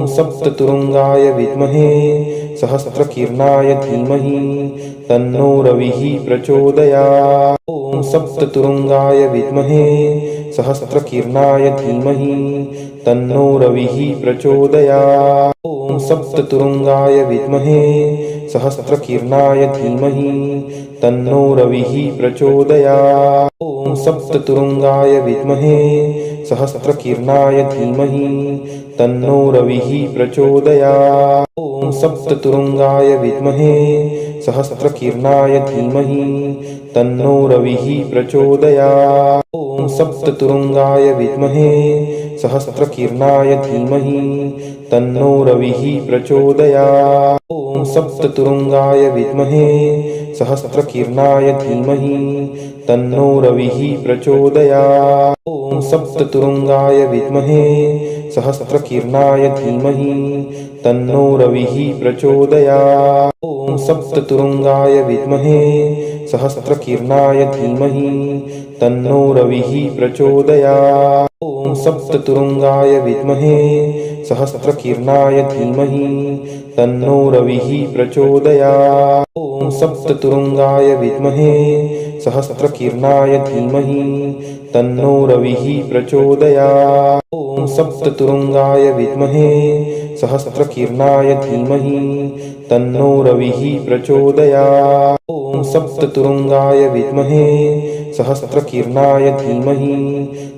सप्ततुरुंगाय विद्महे सहस्रकीर्णाय धीमहि तन्नो रविः प्रचोदयात्। ॐ सप्ततुरुंगाय विद्महे सहस्रकीर्णाय धीमहि तन्नो रविः प्रचोदयात्। ॐ सप्ततुरुंगाय विद्महे सहस्रकीर्णाय धीमहि तन्नो रविः प्रचोदयात्। ॐ सप्ततुरुंगाय विद्महे सहस्रकीर्णाय धीमहि तन्नो रविः प्रचोदयात्। ॐ सप्ततुरुंगाय विद्महे सहस्रकीर्णाय धीमहि तन्नो रविः प्रचोदयात्। ॐ सप्ततुरुंगाय विद्महे सहस्रकीर्णाय धीमहि तन्नो रविः प्रचोदयात्। ॐ सप्ततुरुंगाय विद्महे सहस्रकीर्णाय धीमहि तन्नो रविः प्रचोदयात्। ॐ सप्ततुरुंगाय विद्महे सहस्रकीर्णाय धीमहि तन्नो रविः प्रचोदयात्। ॐ सप्ततुरुंगाय विद्महे सहस्रकीर्णाय धीमहि तन्नो रविः प्रचोदयात्। ॐ सप्ततुरुंगाय विद्महे सहस्रकीर्णाय धीमहि तन्नो रविः प्रचोदयात्। ॐ सप्ततुरुंगाय विद्महे सहस्रकीर्णाय धीमहि तन्नो रविः प्रचोदयात्। ॐ सप्ततुरुंगाय विद्महे सहस्रकीर्णाय धीमहि तन्नो रविः प्रचोदयात्। ॐ सप्ततुरुंगाय विद्महे सहस्रकीर्णाय धीमहि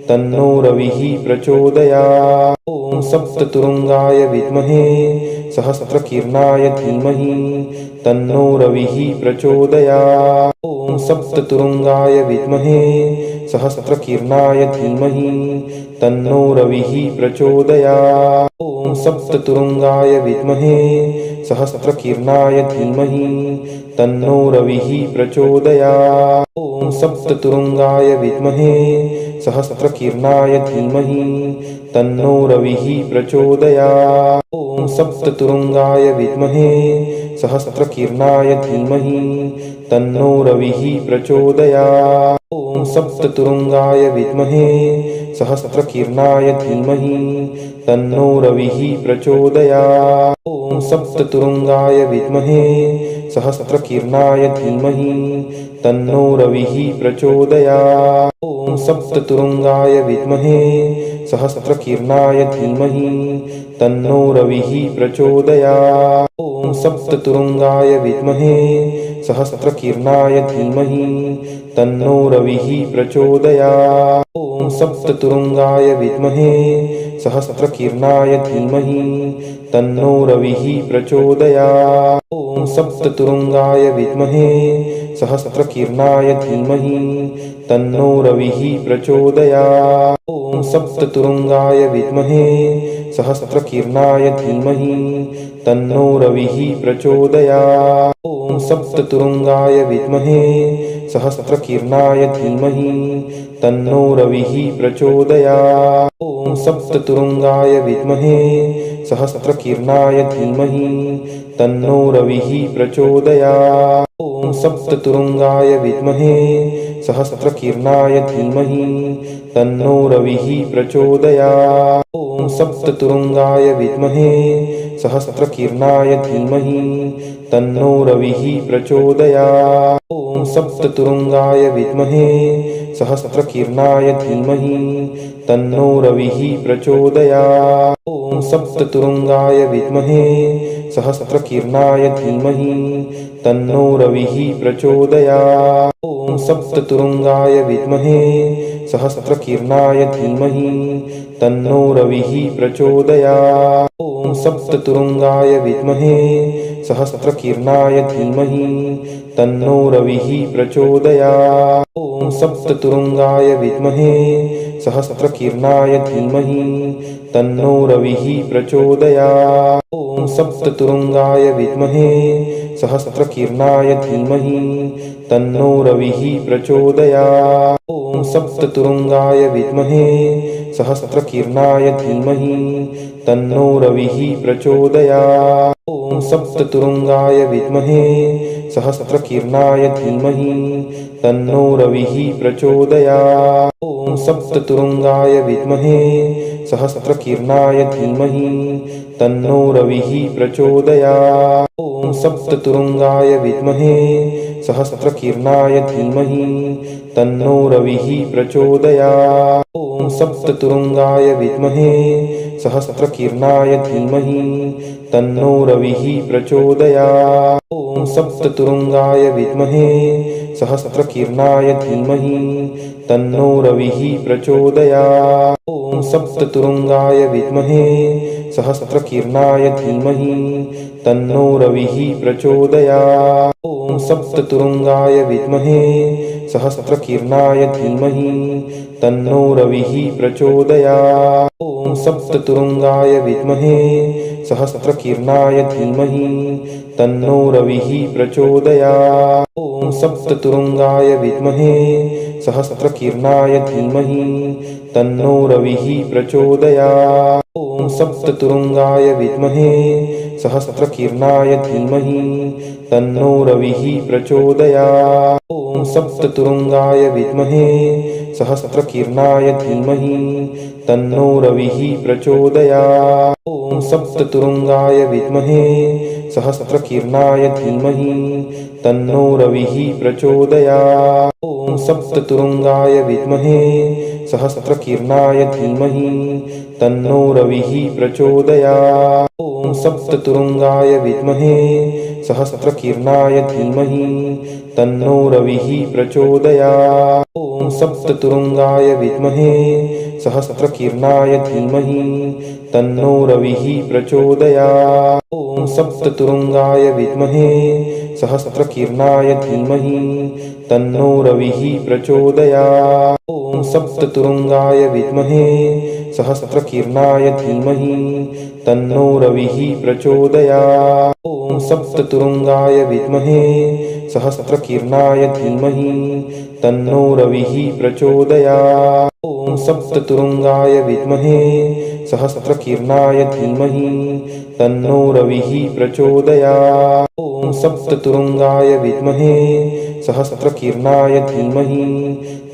तन्नो रविः प्रचोदयात्। ॐ सप्ततुरुंगाय विद्महे सहस्रकीर्णाय धीमहि तन्नो रविः प्रचोदयात्। ॐ सप्ततुरुंगाय विद्महे सहस्रकीर्णाय धीमहि तन्नो रविः प्रचोदयात्। ॐ सप्ततुरुंगाय विद्महे सहस्रकीर्णाय धीमहि तन्नो रविः प्रचोदयात्। ॐ सप्ततुरुंगाय विद्महे सहस्रकीर्णाय धीमहि तन्नो रविः प्रचोदयात्। ॐ सप्ततुरुंगाय विद्महे सहस्रकीर्णाय धीमहि तन्नो रविः प्रचोदयात्। ॐ सप्ततुरुंगाय विद्महे सहस्रकीर्णाय धीमहि तन्नो रविः प्रचोदयात्। ॐ सप्ततुरुंगाय विद्महे सहस्रकीर्णाय धीमहि तन्नो रविः प्रचोदयात्। ॐ सप्ततुरुंगाय विद्महे सहस्रकीर्णाय धीमहि तन्नो रविः प्रचोदयात्। ॐ सप्ततुरुंगाय विद्महे सहस्रकीर्णाय धीमहि तन्नो रविः प्रचोदयात्। ॐ सप्ततुरुंगाय विद्महे सहस्रकीर्णाय धीमहि तन्नो रविः प्रचोदयात्। ॐ सप्ततुरुंगाय विद्महे सहस्रकीर्णाय धीमहि तन्नो रविः प्रचोदयात्। ॐ सप्ततुरुंगाय विद्महे सहस्रकीर्णाय धीमहि तन्नो रविः प्रचोदयात्। ॐ सप्ततुरुंगाय विद्महे सहस्रकीर्णाय धीमहि तन्नो रविः प्रचोदयात्। ॐ सप्ततुरुंगाय विद्महे सहस्रकीर्णाय धीमहि तन्नो रविः प्रचोदयात्। ॐ सप्ततुरुंगाय विद्महे सहस्रकीर्णाय धीमहि तन्नो रविः प्रचोदयात्। ॐ सप्ततुरुंगाय विद्महे सहस्रकीर्णाय धीमहि तन्नो रविः प्रचोदयात्। ॐ सप्ततुरुंगाय विद्महे सहस्रकीर्णाय धीमहि तन्नो रविः प्रचोदयात्। ॐ सप्ततुरुंगाय विद्महे सहस्रकीर्णाय धीमहि तन्नो रविः प्रचोदयात्। ॐ सप्ततुरुंगाय विद्महे सहस्रकीर्णाय धीमहि तन्नो रविः प्रचोदयात्। ॐ सप्ततुरुंगाय विद्महे सहस्रकीर्णाय धीमहि तन्नो रविः प्रचोदयात्। ॐ सप्ततुरुंगाय विद्महे सहस्रकीर्णाय धीमहि तन्नो रविः प्रचोदयात्। ॐ सप्ततुरुंगाय विद्महे सहस्रकीर्णाय धीमहि तन्नो रविः प्रचोदयात्। ॐ सप्ततुरुंगाय विद्महे सहस्रकीर्णाय धीमहि तन्नो रविः प्रचोदयात्। ॐ सप्ततुरुंगाय विद्महे सहस्रकीर्णाय धीमहि तन्नो रविः प्रचोदयात्। ॐ सप्ततुरुंगाय विद्महे सहस्रकीर्णाय धीमहि तन्नो रविः प्रचोदयात्। ॐ सप्ततुरुङ्गाय विद्महे सहस्रकीर्णाय धीमहि तन्नो रविः प्रचोदयात्। ॐ सप्ततुरुङ्गाय विद्महे सहस्रकीर्णाय धीमहि तन्नो रविः प्रचोदयात्। ॐ सप्ततुरुङ्गाय विद्महे सहस्रकीर्णाय धीमहि तन्नो रविः प्रचोदयात्। ॐ सप्ततुरुङ्गाय विद्महे सहस्रकीर्णाय धीमहि तन्नो रविः प्रचोदयात्। ॐ सप्ततुरुङ्गाय विद्महे सहस्रकीर्णाय धीमहि तन्नो रविः प्रचोदयात्। ॐ सप्ततुरुङ्गाय विद्महे सहस्रकीर्णाय धीमहि तन्नो रविः प्रचोदयात्। ॐ सप्ततुरुङ्गाय विद्महे सहस्रकीर्णाय धीमहि तन्नो रविः प्रचोदयात्। ॐ सप्ततुरुङ्गाय विद्महे सहस्रकीर्णाय धीमहि तन्नो रविः प्रचोदयात्। ॐ सप्ततुरुङ्गाय विद्महे सहस्रकीर्णाय धीमहि तन्नो रविः प्रचोदयात्। ॐ सप्ततुरुङ्गाय विद्महे सहस्रकीर्णाय धीमहि तन्नो रविः प्रचोदयात्। ॐ सप्ततुरुङ्गाय विद्महे सहस्रकीर्णाय धीमहि तन्नो रविः प्रचोदयात्। ॐ सप्ततुरुङ्गाय विद्महे सहस्रकीर्णाय धीमहि तन्नो रविः प्रचोदयात्। ॐ सप्ततुरुङ्गाय विद्महे सहस्रकीर्णाय धीमहि तन्नो रविः प्रचोदयात्। ॐ सप्ततुरुङ्गाय विद्महे सहस्रकीर्णाय धीमहि तन्नो रविः प्रचोदयात्। ॐ सप्ततुरुङ्गाय विद्महे सहस्रकीर्णाय धीमहि तन्नो रविः प्रचोदयात्। ॐ सप्ततुरुङ्गाय विद्महे सहस्रकीर्णाय धीमहि तन्नो रविः प्रचोदयात्। ॐ सप्ततुरुङ्गाय विद्महे सहस्रकीर्णाय धीमहि तन्नो रविः प्रचोदयात्। ॐ सप्ततुरुङ्गाय विद्महे सहस्रकीर्णाय धीमहि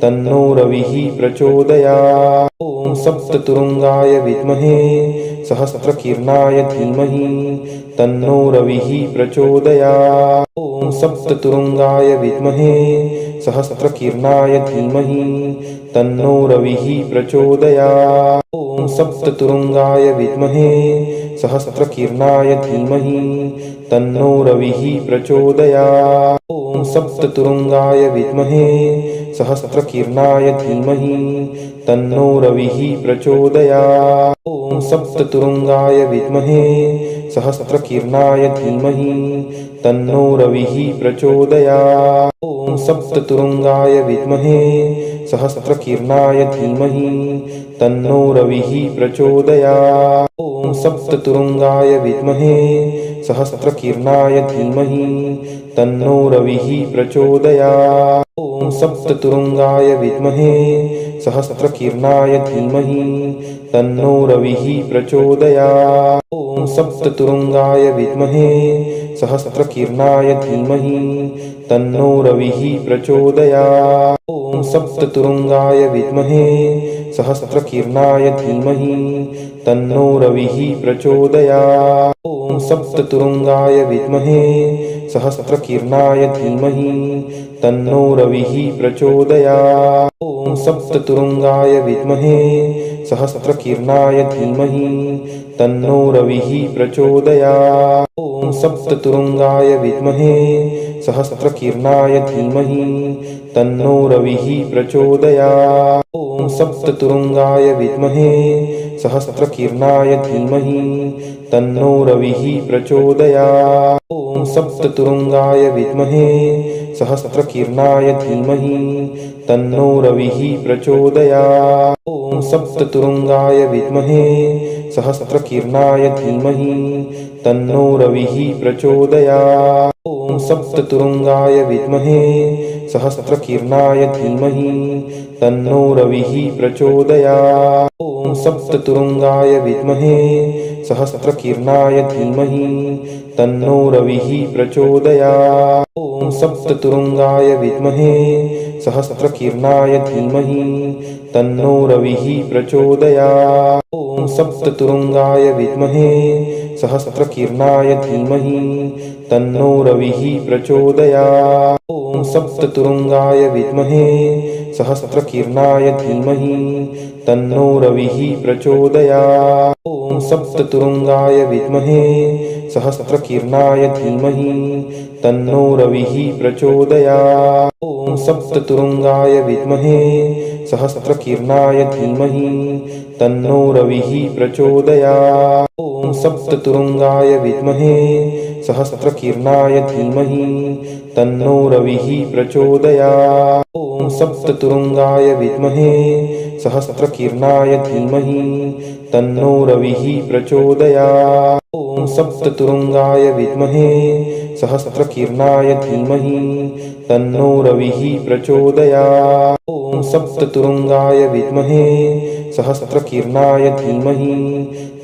तन्नो रविः प्रचोदयात्। ॐ सप्ततुरुङ्गाय विद्महे सहस्रकीर्णाय धीमहि तन्नो रविः प्रचोदयात्। ॐ सप्ततुरुङ्गाय विद्महे सहस्रकीर्णाय धीमहि तन्नो रविः प्रचोदयात्। ॐ सप्ततुरुङ्गाय विद्महे सहस्रकीर्णाय धीमहि तन्नो रविः प्रचोदयात्। ॐ सप्ततुरुङ्गाय विद्महे सहस्रकीर्णाय धीमहि तन्नो रविः प्रचोदयात्। ॐ सप्ततुरुङ्गाय विद्महे सहस्रकीर्णाय धीमहि तन्नो रविः प्रचोदयात्। ॐ सप्ततुरुङ्गाय विद्महे सहस्रकीर्णाय धीमहि तन्नो रविः प्रचोदयात्। ॐ सप्ततुरुङ्गाय विद्महे सहस्रकीर्णाय धीमहि तन्नो रविः प्रचोदयात्। ॐ सप्ततुरुङ्गाय विद्महे सहस्रकीर्णाय धीमहि तन्नो रविः प्रचोदयात्। ॐ सप्ततुरुङ्गाय विद्महे सहस्रकीर्णाय धीमहि तन्नो रविः प्रचोदयात्। ॐ सप्ततुरुङ्गाय विद्महे सहस्रकीर्णाय धीमहि तन्नो रविः प्रचोदयात्। ॐ सप्ततुरुङ्गाय विद्महे सहस्रकीर्णाय धीमहि तन्नो रविः प्रचोदयात्। ॐ सप्ततुरुङ्गाय विद्महे सहस्रकीर्णाय धीमहि तन्नो रविः प्रचोदयात्। ॐ सप्ततुरुङ्गाय विद्महे सहस्रकीर्णाय धीमहि तन्नो रविः प्रचोदयात्। ॐ सप्ततुरुङ्गाय विद्महे सहस्रकीर्णाय धीमहि तन्नो रविः प्रचोदयात्। ॐ सप्ततुरुङ्गाय विद्महे सहस्रकीर्णाय धीमहि तन्नो रविः प्रचोदयात्। ॐ सप्ततुरुङ्गाय विद्महे सहस्रकीर्णाय धीमहि तन्नो रविः प्रचोदयात्। ॐ सप्ततुरुङ्गाय विद्महे सहस्रकीर्णाय धीमहि तन्नो रविः प्रचोदयात्। ॐ सप्ततुरुङ्गाय विद्महे सहस्रकीर्णाय धीमहि तन्नो रविः प्रचोदयात्। ॐ सप्ततुरुङ्गाय विद्महे सहस्रकीर्णाय धीमहि तन्नो रविः प्रचोदयात्। ॐ सप्ततुरुङ्गाय विद्महे सहस्रकीर्णाय धीमहि तन्नो रविः प्रचोदयात्। ॐ सप्ततुरुङ्गाय विद्महे सहस्रकीर्णाय धीमहि तन्नो रविः प्रचोदयात्। ॐ सप्ततुरुङ्गाय विद्महे सहस्रकीर्णाय धीमहि तन्नो रविः प्रचोदयात्। ॐ सप्ततुरुङ्गाय विद्महे सहस्रकीर्णाय धीमहि तन्नो रविः प्रचोदयात्। ॐ सप्ततुरुङ्गाय विद्महे सहस्रकीर्णाय धीमहि तन्नो रविः प्रचोदयात्। ॐ सप्ततुरुङ्गाय विद्महे सहस्रकीर्णाय धीमहि तन्नो रविः प्रचोदयात्। ॐ सप्ततुरुङ्गाय विद्महे सहस्रकीर्णाय धीमहि तन्नो रविः प्रचोदयात्। ॐ सप्ततुरुङ्गाय विद्महे सहस्रकीर्णाय धीमहि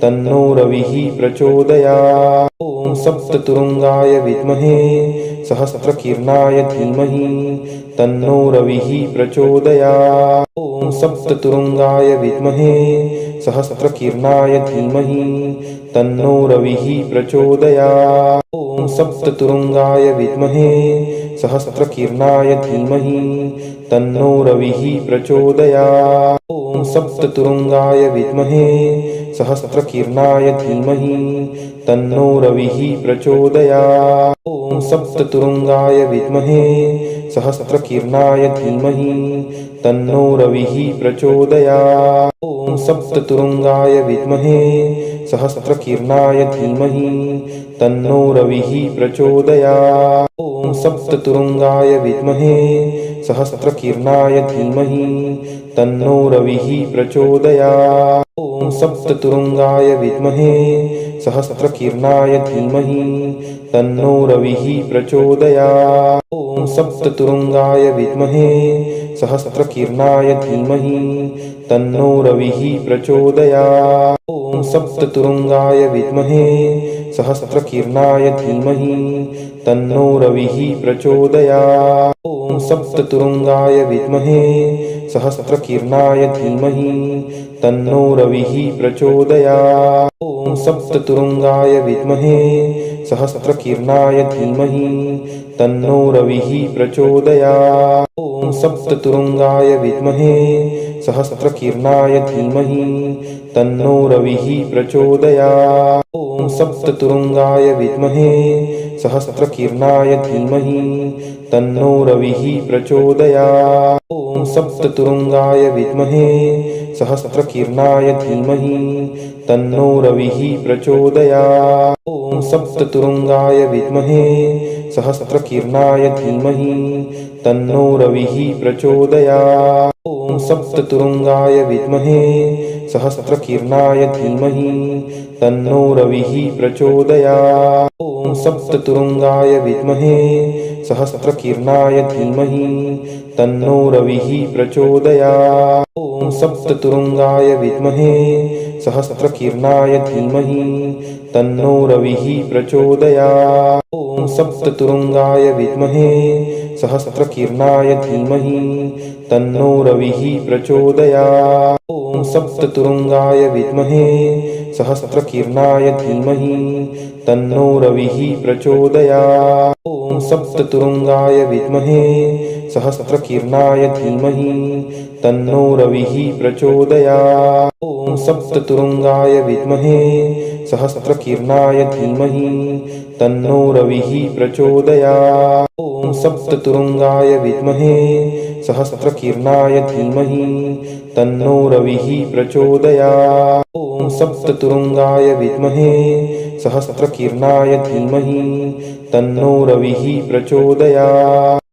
तन्नो रविः प्रचोदयात्। ॐ सप्ततुरुङ्गाय विद्महे सहस्रकीर्णाय धीमहि तन्नो रविः प्रचोदयात्। ॐ सप्ततुरुङ्गाय विद्महे सहस्रकीर्णाय धीमहि तन्नो रविः प्रचोदयात्। ॐ सप्ततुरुङ्गाय विद्महे सहस्रकीर्णाय धीमहि तन्नो रविः प्रचोदयात्। ॐ सप्ततुरुङ्गाय विद्महे सहस्रकीर्णाय धीमहि तन्नो रविः प्रचोदयात्। ॐ सप्ततुरुङ्गाय विद्महे सहस्रकीर्णाय धीमहि तन्नो रविः प्रचोदयात्। ॐ सप्ततुरुङ्गाय विद्महे सहस्रकीर्णाय धीमहि तन्नो रविः प्रचोदयात्। ॐ सप्ततुरुङ्गाय विद्महे सहस्रकीर्णाय धीमहि तन्नो रविः प्रचोदयात्। ॐ सप्ततुरुङ्गाय विद्महे सहस्रकीर्णाय धीमहि तन्नो रविः प्रचोदयात्। ॐ सप्ततुरुङ्गाय विद्महे सहस्रकीर्णाय धीमहि तन्नो रविः प्रचोदयात्। ॐ सप्ततुरुङ्गाय विद्महे सहस्रकीर्णाय धीमहि तन्नो रविः प्रचोदयात्। ॐ सप्ततुरुङ्गाय विद्महे सहस्रकीर्णाय धीमहि तन्नो रविः प्रचोदयात्। ॐ सप्ततुरुङ्गाय विद्महे सहस्रकीर्णाय धीमहि तन्नो रविः प्रचोदयात्। ॐ सप्ततुरुङ्गाय विद्महे सहस्रकीर्णाय धीमहि तन्नो रविः प्रचोदयात्। ॐ सप्ततुरुङ्गाय विद्महे सहस्रकीर्णाय धीमहि तन्नो रविः प्रचोदयात्। ॐ सप्ततुरुङ्गाय विद्महे सहस्रकीर्णाय धीमहि तन्नो रविः प्रचोदयात्। ॐ सप्ततुरुङ्गाय विद्महे सहस्रकीर्णाय धीमहि तन्नो रविः प्रचोदयात्। ॐ सप्ततुरुङ्गाय विद्महे सहस्रकीर्णाय धीमहि तन्नो रविः प्रचोदयात्। ॐ सप्ततुरुङ्गाय विद्महे सहस्रकीर्णाय धीमहि तन्नो रविः प्रचोदयात्। ॐ सप्ततुरुङ्गाय विद्महे सहस्रकीर्णाय धीमहि तन्नो रविः प्रचोदयात्। ॐ सप्ततुरुङ्गाय विद्महे सहस्रकीर्णाय धीमहि तन्नो रविः प्रचोदयात्। ॐ सप्ततुरुङ्गाय विद्महे सहस्रकीर्णाय धीमहि तन्नो रविः प्रचोदयात्। ॐ सप्ततुरुङ्गाय विद्महे सहस्रकीर्णाय धीमहि तन्नो रविः प्रचोदयात्। ॐ सप्ततुरुङ्गाय विद्महे सहस्रकीर्णाय धीमहि तन्नो रविः प्रचोदयात्। ॐ सप्ततुरुङ्गाय विद्महे सहस्रकीर्णाय धीमहि तन्नो रविः प्रचोदयात्। ॐ सप्ततुरुङ्गाय विद्महे सहस्रकीर्णाय धीमहि तन्नो रविः प्रचोदयात्।